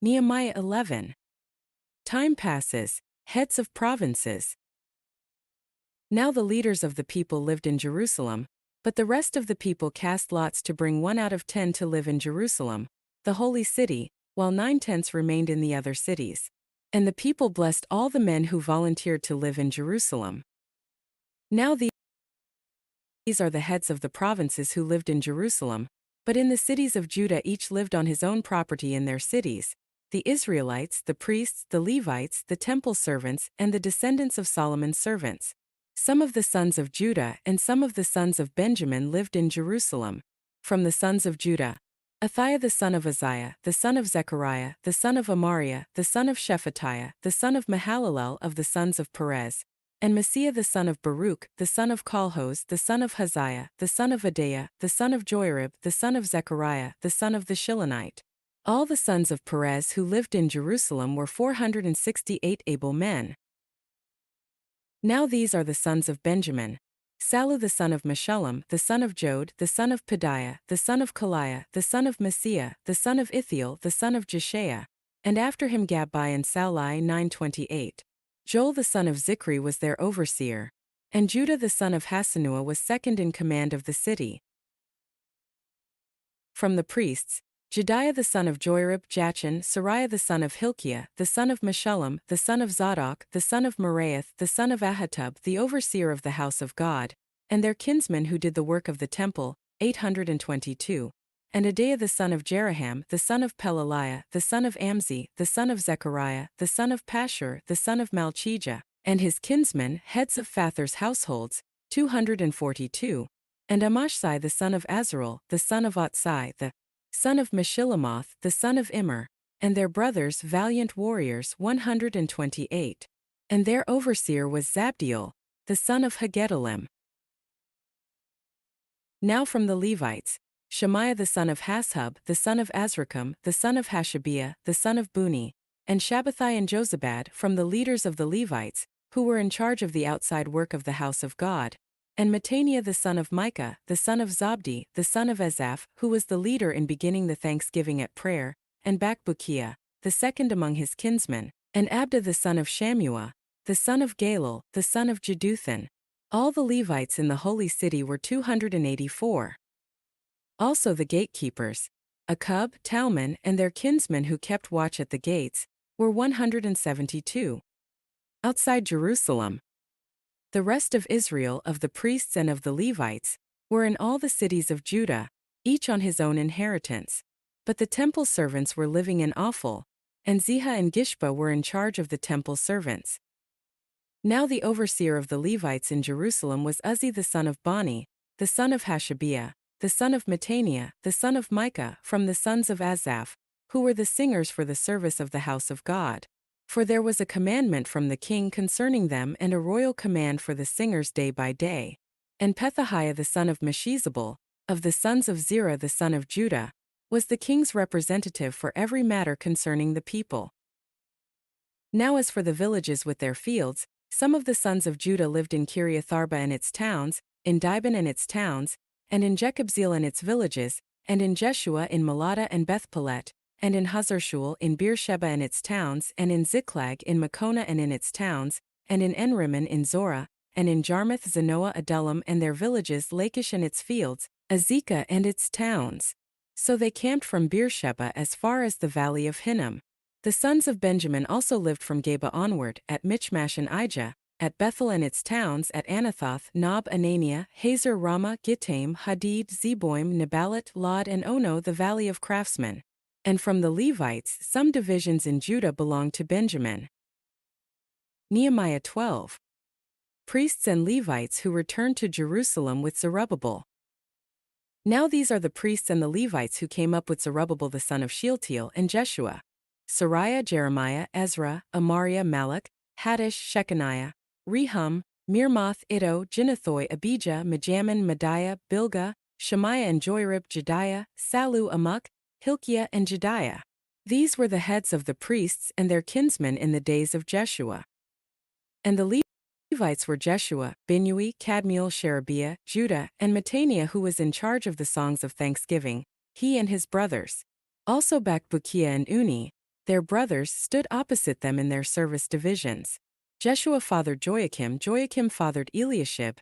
Nehemiah 11. Time passes, heads of provinces. Now the leaders of the people lived in Jerusalem, but the rest of the people cast lots to bring 1 out of 10 to live in Jerusalem, the holy city, while 9/10 remained in the other cities. And the people blessed all the men who volunteered to live in Jerusalem. Now these are the heads of the provinces who lived in Jerusalem, but in the cities of Judah each lived on his own property in their cities: the Israelites, the priests, the Levites, the temple servants, and the descendants of Solomon's servants. Some of the sons of Judah and some of the sons of Benjamin lived in Jerusalem. From the sons of Judah: Athaiah the son of Uzziah, the son of Zechariah, the son of Amariah, the son of Shephatiah, the son of Mahalalel of the sons of Perez, and Messiah the son of Baruch, the son of Colhoz, the son of Haziah, the son of Adaiah, the son of Joarib, the son of Zechariah, the son of the Shilonite. All the sons of Perez who lived in Jerusalem were 468 able men. Now these are the sons of Benjamin: Sallu the son of Meshullam, the son of Jod, the son of Pedaiah, the son of Kaliah, the son of Messiah, the son of Ithiel, the son of Jeshaiah, and after him Gabbai and Sallai 928. Joel the son of Zichri was their overseer, and Judah the son of Hasanua was second in command of the city. From the priests: Jediah the son of Joarib, Jachin, Sariah the son of Hilkiah, the son of Meshullam, the son of Zadok, the son of Meraioth, the son of Ahitub, the overseer of the house of God, and their kinsmen who did the work of the temple, 822. And Adaiah the son of Jeraham, the son of Pelaliah, the son of Amzi, the son of Zechariah, the son of Pashur, the son of Malchijah, and his kinsmen, heads of Phather's households, 242. And Amashsai the son of Azarel, the son of Otsai, the son of Meshillemoth, the son of Immer, and their brothers valiant warriors 128. And their overseer was Zabdiel, the son of Hagedolim. Now from the Levites: Shemaiah the son of Hashub, the son of Azrikam, the son of Hashabiah, the son of Buni, and Shabbathai and Jozabad from the leaders of the Levites, who were in charge of the outside work of the house of God, and Mattaniah the son of Micah, the son of Zabdi, the son of Asaph, who was the leader in beginning the thanksgiving at prayer, and Bakbukiah, the second among his kinsmen, and Abda the son of Shammua, the son of Galal, the son of Jeduthun. All the Levites in the holy city were 284. Also the gatekeepers: Akub, Talmon, and their kinsmen who kept watch at the gates, were 172. Outside Jerusalem: the rest of Israel, of the priests and of the Levites, were in all the cities of Judah, each on his own inheritance. But the temple servants were living in Ophel, and Ziha and Gishpa were in charge of the temple servants. Now the overseer of the Levites in Jerusalem was Uzzi the son of Bani, the son of Hashabiah, the son of Mattaniah, the son of Micah, from the sons of Asaph, who were the singers for the service of the house of God. For there was a commandment from the king concerning them, and a royal command for the singers day by day. And Pethahiah the son of Meshizabel, of the sons of Zerah the son of Judah, was the king's representative for every matter concerning the people. Now as for the villages with their fields, some of the sons of Judah lived in Kiriatharba and its towns, in Dibon and its towns, and in Jekabzeel and its villages, and in Jeshua in Melada and Bethpelet, and in Hazarshul in Beersheba and its towns, and in Ziklag in Makona and in its towns, and in Enrimmon in Zorah, and in Jarmuth Zanoah Adullam and their villages, Lachish and its fields, Azekah and its towns. So they camped from Beersheba as far as the valley of Hinnom. The sons of Benjamin also lived from Geba onward, at Michmash and Ijah, at Bethel and its towns, at Anathoth, Nob, Anania, Hazer, Ramah, Gittaim, Hadid, Zeboim, Nebalat, Lod, and Ono, the valley of craftsmen. And from the Levites, some divisions in Judah belonged to Benjamin. Nehemiah 12. Priests and Levites who returned to Jerusalem with Zerubbabel. Now these are the priests and the Levites who came up with Zerubbabel the son of Shealtiel and Jeshua: Sariah, Jeremiah, Ezra, Amariah, Malach, Haddish, Shechaniah, Rehum, Mirmoth, Iddo, Ginnethoi, Abijah, Mijamin, Mediah, Bilgah, Shemaiah and Joarib, Jediah, Sallu, Amok, Hilkiah and Jediah. These were the heads of the priests and their kinsmen in the days of Jeshua. And the Levites were Jeshua, Binnui, Kadmiel, Sherebiah, Judah, and Mattaniah, who was in charge of the songs of thanksgiving, he and his brothers. Also Bakbukiah and Uni, Their brothers stood opposite them in their service divisions. Jeshua fathered Joachim, Joachim fathered Eliashib,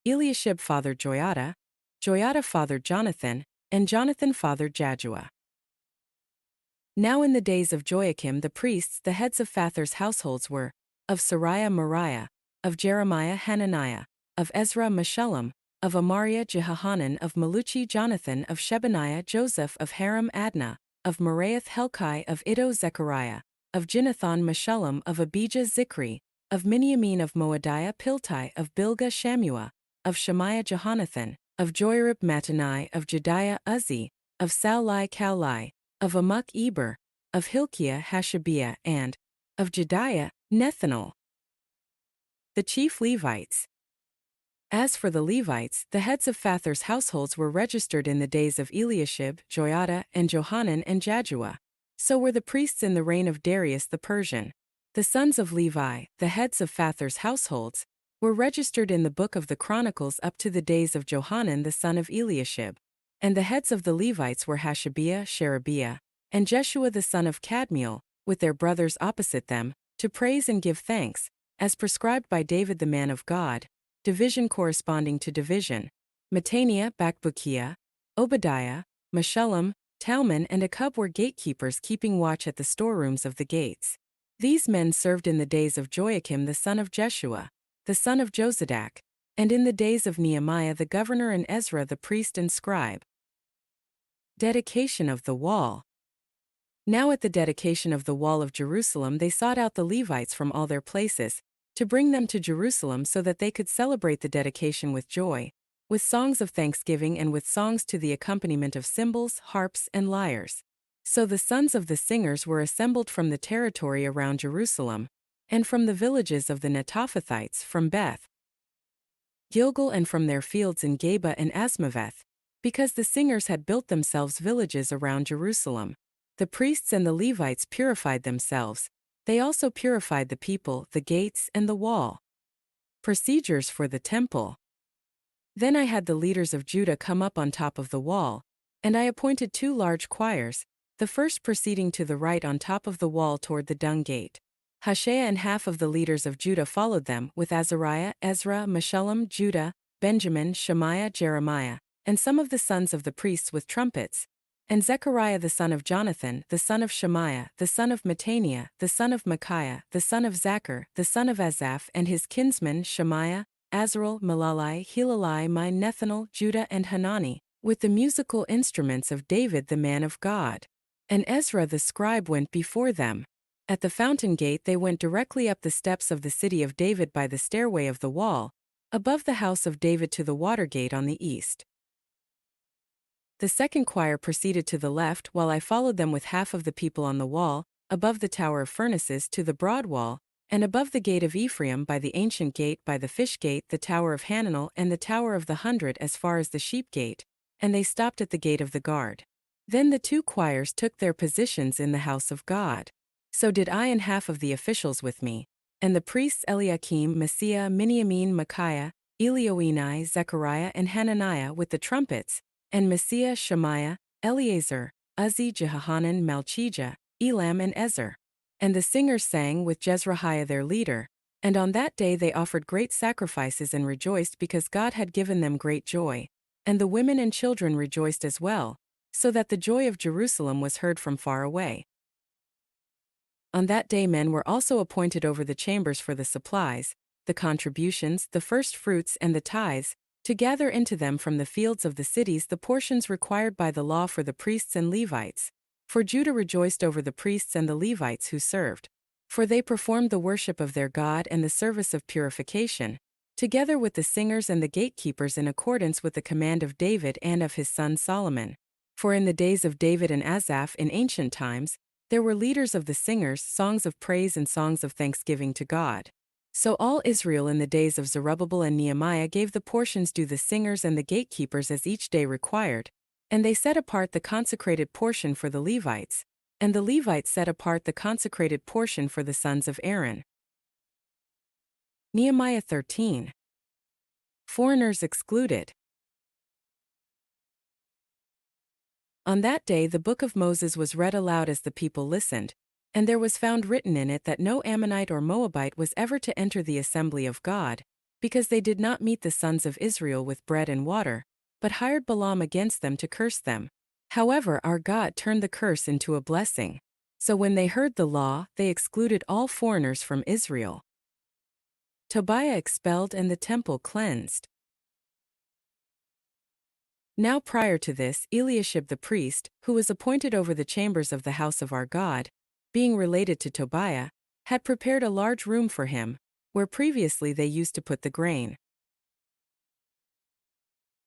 Eliashib fathered Joiada, Joiada fathered Jonathan, and Jonathan fathered Jaddua. Now in the days of Joachim the priests, the heads of Phather's households were, of Sariah Moriah, of Jeremiah Hananiah, of Ezra Meshullam, of Amariah Jehohanan, of Maluchi Jonathan, of Shebaniah Joseph, of Haram Adnah, of Meraioth Helkai, of Iddo Zechariah, of Ginnathan Meshullam, of Abijah Zikri, of Miniamin, of Moadiah Piltai, of Bilgah Shammua, of Shemaiah Jehonathan, of Joirib Mattanai, of Jediah Uzzi, of Saulai Kaulai, of Amok Eber, of Hilkiah Hashabiah, and of Jediah Nethanel. The chief Levites. As for the Levites, the heads of Phather's households were registered in the days of Eliashib, Joiada, and Johanan and Jaddua. So were the priests in the reign of Darius the Persian. The sons of Levi, the heads of Phather's households, were registered in the book of the Chronicles up to the days of Johanan the son of Eliashib. And the heads of the Levites were Hashabiah, Sherebiah, and Jeshua the son of Kadmiel, with their brothers opposite them, to praise and give thanks, as prescribed by David the man of God, division corresponding to division. Mattaniah, Bakbukiah, Obadiah, Meshullam, Talmon and Akub were gatekeepers keeping watch at the storerooms of the gates. These men served in the days of Joachim the son of Jeshua, the son of Jozadak, and in the days of Nehemiah the governor and Ezra the priest and scribe. Dedication of the wall. Now at the dedication of the wall of Jerusalem they sought out the Levites from all their places, to bring them to Jerusalem so that they could celebrate the dedication with joy, with songs of thanksgiving and with songs to the accompaniment of cymbals, harps, and lyres. So the sons of the singers were assembled from the territory around Jerusalem, and from the villages of the Netophathites, from Beth Gilgal and from their fields in Geba and Asmaveth, because the singers had built themselves villages around Jerusalem. The priests and the Levites purified themselves. They also purified the people, the gates, and the wall. Procedures for the temple. Then I had the leaders of Judah come up on top of the wall, and I appointed 2 large choirs, the first proceeding to the right on top of the wall toward the dung gate. Hoshea and half of the leaders of Judah followed them, with Azariah, Ezra, Meshullam, Judah, Benjamin, Shemaiah, Jeremiah, and some of the sons of the priests with trumpets, and Zechariah the son of Jonathan, the son of Shemaiah, the son of Mattaniah, the son of Micaiah, the son of Zachar, the son of Asaph, and his kinsmen Shemaiah, Azarel, Malalai, Hilalai, Nethanel, Judah and Hanani, with the musical instruments of David the man of God. And Ezra the scribe went before them. At the fountain gate they went directly up the steps of the city of David by the stairway of the wall, above the house of David to the water gate on the east. The second choir proceeded to the left while I followed them with half of the people on the wall, above the tower of furnaces to the broad wall, and above the gate of Ephraim by the ancient gate by the fish gate, the tower of Hananel and the tower of the 100 as far as the sheep gate, and they stopped at the gate of the guard. Then the 2 choirs took their positions in the house of God. So did I and half of the officials with me, and the priests Eliakim, Messiah, Miniamin, Micaiah, Elioenai, Zechariah and Hananiah with the trumpets, and Messiah, Shemaiah, Eleazar, Uzzi, Jehohanan, Malchijah, Elam and Ezer. And the singers sang with Jezrahiah their leader, and on that day they offered great sacrifices and rejoiced because God had given them great joy, and the women and children rejoiced as well, so that the joy of Jerusalem was heard from far away. On that day men were also appointed over the chambers for the supplies, the contributions, the first fruits and the tithes, to gather into them from the fields of the cities the portions required by the law for the priests and Levites. For Judah rejoiced over the priests and the Levites who served. For they performed the worship of their God and the service of purification, together with the singers and the gatekeepers in accordance with the command of David and of his son Solomon. For in the days of David and Asaph in ancient times, there were leaders of the singers, songs of praise and songs of thanksgiving to God. So all Israel in the days of Zerubbabel and Nehemiah gave the portions due the singers and the gatekeepers as each day required, and they set apart the consecrated portion for the Levites, and the Levites set apart the consecrated portion for the sons of Aaron. Nehemiah 13. Foreigners excluded. On that day the book of Moses was read aloud as the people listened, And there was found written in it that no Ammonite or Moabite was ever to enter the assembly of God, because they did not meet the sons of Israel with bread and water, but hired Balaam against them to curse them. However, our God turned the curse into a blessing. So when they heard the law, they excluded all foreigners from Israel. Tobiah expelled and the temple cleansed. Now prior to this, Eliashib the priest, who was appointed over the chambers of the house of our God, being related to Tobiah, had prepared a large room for him, where previously they used to put the grain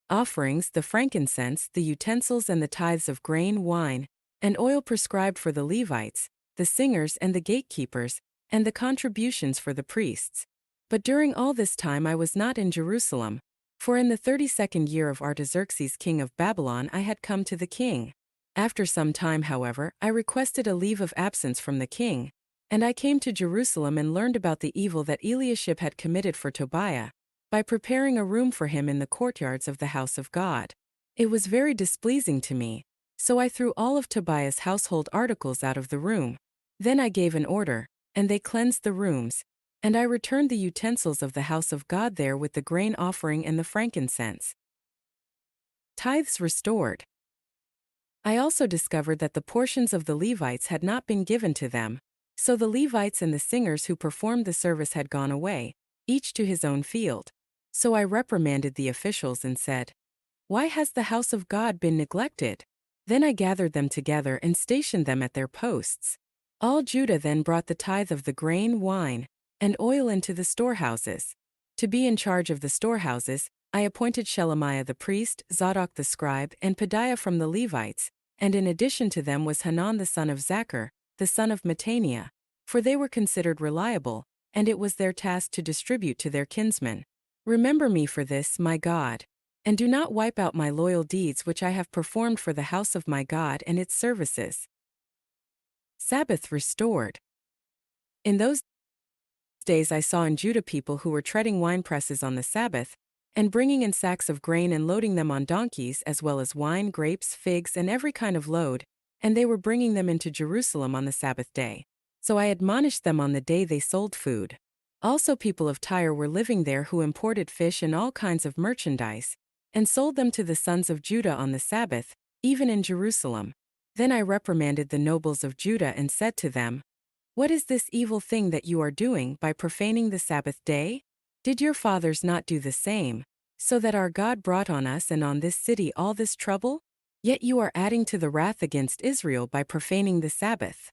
offerings, the frankincense, the utensils and the tithes of grain, wine, and oil prescribed for the Levites, the singers and the gatekeepers, and the contributions for the priests. But during all this time I was not in Jerusalem, for in the 32nd year of Artaxerxes king of Babylon I had come to the king. After some time, however, I requested a leave of absence from the king, and I came to Jerusalem and learned about the evil that Eliashib had committed for Tobiah, by preparing a room for him in the courtyards of the house of God. It was very displeasing to me, so I threw all of Tobiah's household articles out of the room. Then I gave an order, and they cleansed the rooms, and I returned the utensils of the house of God there with the grain offering and the frankincense. Tithes restored. I also discovered that the portions of the Levites had not been given to them, so the Levites and the singers who performed the service had gone away, each to his own field. So I reprimanded the officials and said, "Why has the house of God been neglected?" Then I gathered them together and stationed them at their posts. All Judah then brought the tithe of the grain, wine, and oil into the storehouses. To be in charge of the storehouses, I appointed Shelemiah the priest, Zadok the scribe, and Pedaiah from the Levites, and in addition to them was Hanan the son of Zachar, the son of Mattaniah, for they were considered reliable, and it was their task to distribute to their kinsmen. Remember me for this, my God, and do not wipe out my loyal deeds which I have performed for the house of my God and its services. Sabbath restored. In those days I saw in Judah people who were treading winepresses on the Sabbath, and bringing in sacks of grain and loading them on donkeys as well as wine, grapes, figs and every kind of load, and they were bringing them into Jerusalem on the Sabbath day. So I admonished them on the day they sold food. Also people of Tyre were living there who imported fish and all kinds of merchandise, and sold them to the sons of Judah on the Sabbath, even in Jerusalem. Then I reprimanded the nobles of Judah and said to them, "What is this evil thing that you are doing by profaning the Sabbath day? Did your fathers not do the same, so that our God brought on us and on this city all this trouble? Yet you are adding to the wrath against Israel by profaning the Sabbath."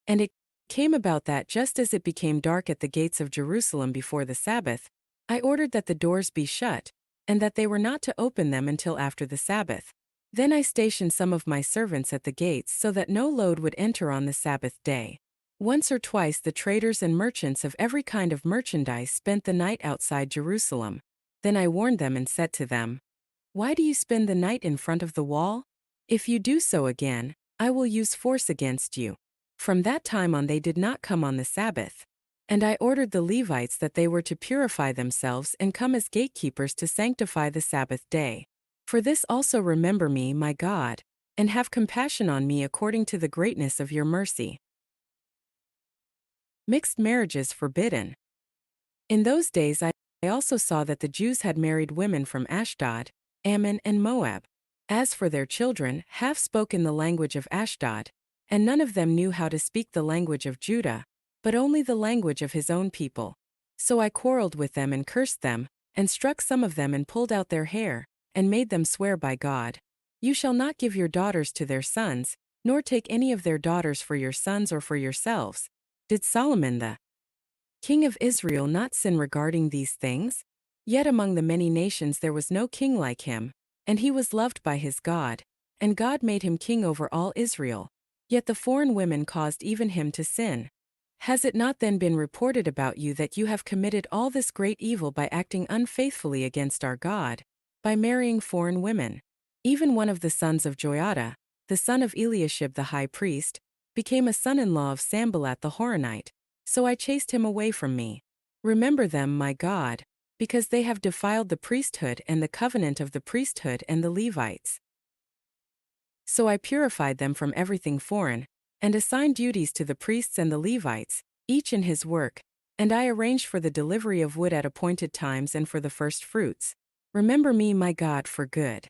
And it came about that just as it became dark at the gates of Jerusalem before the Sabbath, I ordered that the doors be shut, and that they were not to open them until after the Sabbath. Then I stationed some of my servants at the gates so that no load would enter on the Sabbath day. Once or twice the traders and merchants of every kind of merchandise spent the night outside Jerusalem. Then I warned them and said to them, "Why do you spend the night in front of the wall? If you do so again, I will use force against you." From that time on they did not come on the Sabbath. And I ordered the Levites that they were to purify themselves and come as gatekeepers to sanctify the Sabbath day. For this also remember me, my God, and have compassion on me according to the greatness of your mercy. Mixed marriages forbidden. In those days I also saw that the Jews had married women from Ashdod, Ammon and Moab. As for their children, half spoke in the language of Ashdod, and none of them knew how to speak the language of Judah, but only the language of his own people. So I quarreled with them and cursed them, and struck some of them and pulled out their hair, and made them swear by God, "You shall not give your daughters to their sons, nor take any of their daughters for your sons or for yourselves." Did Solomon the king of Israel not sin regarding these things? Yet among the many nations there was no king like him, and he was loved by his God, and God made him king over all Israel. Yet the foreign women caused even him to sin. Has it not then been reported about you that you have committed all this great evil by acting unfaithfully against our God, by marrying foreign women? Even one of the sons of Joiada, the son of Eliashib the high priest, became a son-in-law of Sanballat the Horonite, so I chased him away from me. Remember them, my God, because they have defiled the priesthood and the covenant of the priesthood and the Levites. So I purified them from everything foreign, and assigned duties to the priests and the Levites, each in his work, and I arranged for the delivery of wood at appointed times and for the first fruits. Remember me, my God, for good.